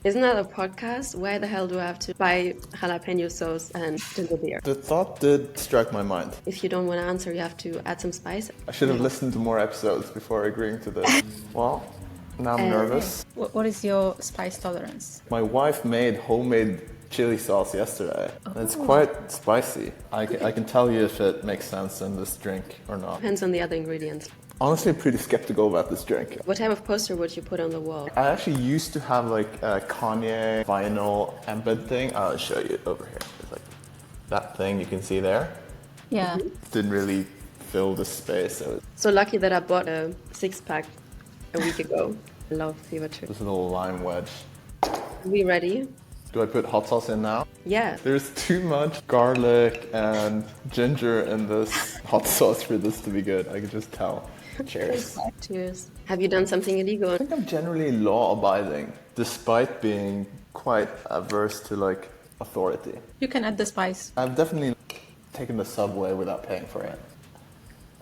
Isn't that a podcast? Why the hell do I have to buy jalapeno sauce and ginger beer? The thought did strike my mind. If you don't want to answer, you have to add some spice. I should have listened to more episodes before agreeing to this. Well, now I'm nervous. What is your spice tolerance? My wife made homemade chili sauce yesterday, and it's quite spicy. I can tell you if it makes sense in this drink or not. Depends on the other ingredients. Honestly, I'm pretty skeptical about this drink. What type of poster would you put on the wall? I actually used to have like a Kanye vinyl embed thing. I'll show you over here. It's like that thing you can see there. Yeah. Didn't really fill the space. So lucky that I bought a 6-pack a week ago. I love Fever Tree. This little lime wedge. Are we ready? Do I put hot sauce in now? Yeah. There's too much garlic and ginger in this hot sauce for this to be good. I can just tell. Cheers. Cheers. Have you done something illegal? I think I'm generally law-abiding, despite being quite averse to like authority. You can add the spice. I've definitely taken the subway without paying for it.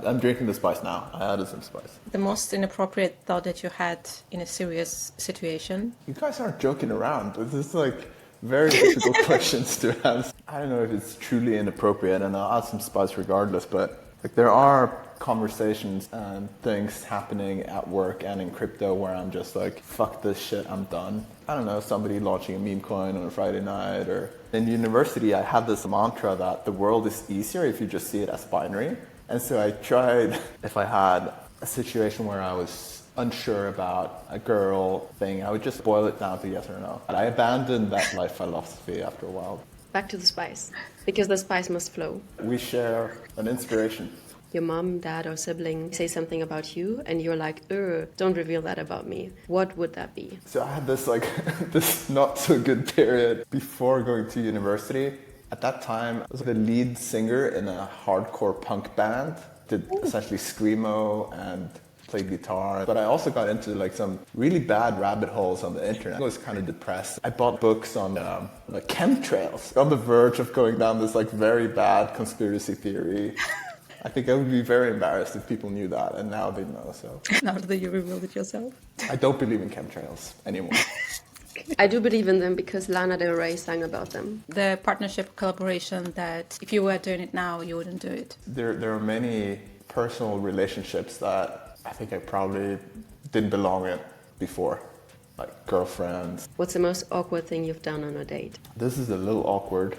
I'm drinking the spice now. I added some spice. The most inappropriate thought that you had in a serious situation. You guys aren't joking around. This is like very difficult questions to ask. I don't know if it's truly inappropriate, and I'll add some spice regardless, but like there are conversations and things happening at work and in crypto where I'm just like, fuck this shit, I'm done. I don't know, somebody launching a meme coin on a Friday night, or in university I had this mantra that the world is easier if you just see it as binary. And so I tried, if I had a situation where I was unsure about a girl thing, I would just boil it down to yes or no. And I abandoned that life philosophy after a while. Back to the spice, because the spice must flow. We share an inspiration. Your mom, dad, or sibling say something about you, and you're like, don't reveal that about me. What would that be? So I had this like this not so good period before going to university. At that time, I was the lead singer in a hardcore punk band. Did essentially screamo and played guitar. But I also got into like some really bad rabbit holes on the internet. I was kind of depressed. I bought books on like chemtrails. On the verge of going down this like very bad conspiracy theory. I think I would be very embarrassed if people knew that, and now they know, so. Now that you revealed it yourself. I don't believe in chemtrails anymore. I do believe in them because Lana Del Rey sang about them. The partnership collaboration that if you were doing it now, you wouldn't do it. There are many personal relationships that I think I probably didn't belong in before, like girlfriends. What's the most awkward thing you've done on a date? This is a little awkward.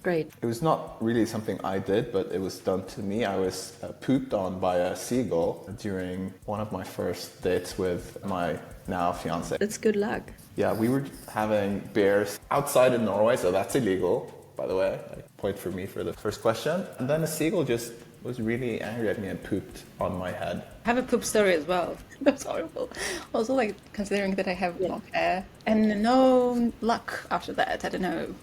Great. It was not really something I did, but it was done to me. I was pooped on by a seagull during one of my first dates with my now fiance. It's good luck. Yeah, we were having beers outside in Norway, so that's illegal, by the way. Like, point for me for the first question. And then a seagull just was really angry at me and pooped on my head. I have a poop story as well. That's horrible. Also, like, considering that I have long hair and no luck after that, I don't know.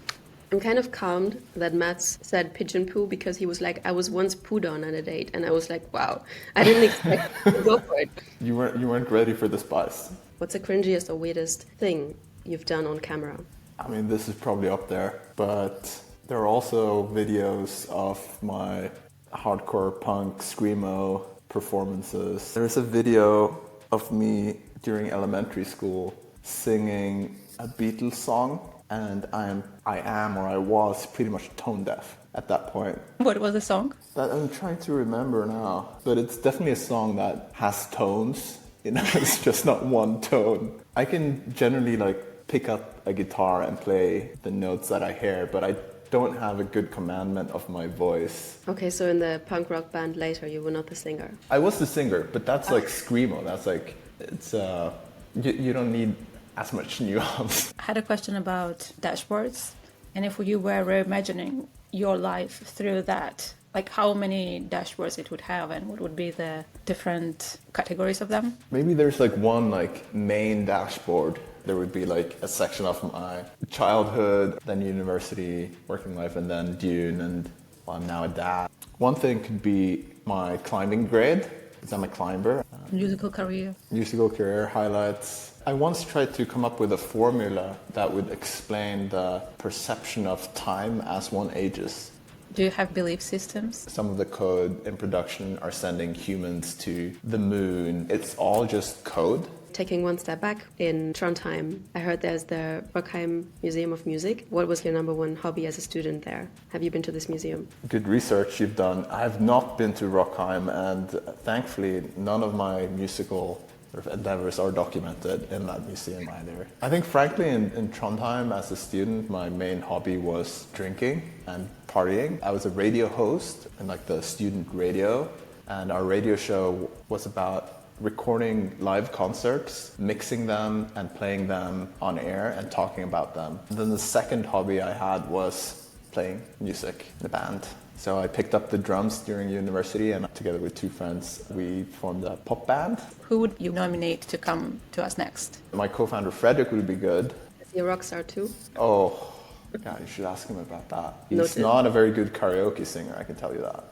I'm kind of calmed that Mats said pigeon poo because he was like, I was once pooed on a date. And I was like, wow, I didn't expect to go for it. You weren't ready for the spice. What's the cringiest or weirdest thing you've done on camera? I mean, this is probably up there, but there are also videos of my hardcore punk screamo performances. There's a video of me during elementary school singing a Beatles song, and I was pretty much tone deaf at that point. What was the song? That I'm trying to remember now, but it's definitely a song that has tones. You know, it's just not one tone. I can generally like pick up a guitar and play the notes that I hear, but I don't have a good commandment of my voice. Okay, so in the punk rock band later, you were not the singer. I was the singer, but that's like screamo. That's like, it's, you don't need as much nuance. I had a question about dashboards, and if you were reimagining your life through that, like how many dashboards it would have and what would be the different categories of them? Maybe there's like one like main dashboard. There would be like a section of my childhood, then university, working life, and then Dune, and well, I'm now a dad. One thing could be my climbing grade, because I'm a climber. Musical career. Musical career highlights. I once tried to come up with a formula that would explain the perception of time as one ages. Do you have belief systems? Some of the code in production are sending humans to the moon. It's all just code. taking one step back, in Trondheim, I heard there's the Rockheim Museum of Music. What was your number one hobby as a student there? Have you been to this museum? Good research you've done. I've not been to Rockheim, and thankfully none of my musical sort of endeavors are documented in that museum either. I think frankly in Trondheim as a student, my main hobby was drinking and partying. I was a radio host in like the student radio, and our radio show was about recording live concerts, mixing them and playing them on air and talking about them. And then the second hobby I had was playing music in a band. So I picked up the drums during university, and together with two friends, we formed a pop band. Who would you nominate to come to us next? My co-founder Frederick would be good. Is he a rock star too? Oh, God, you should ask him about that. He's Noted. not a very good karaoke singer, I can tell you that.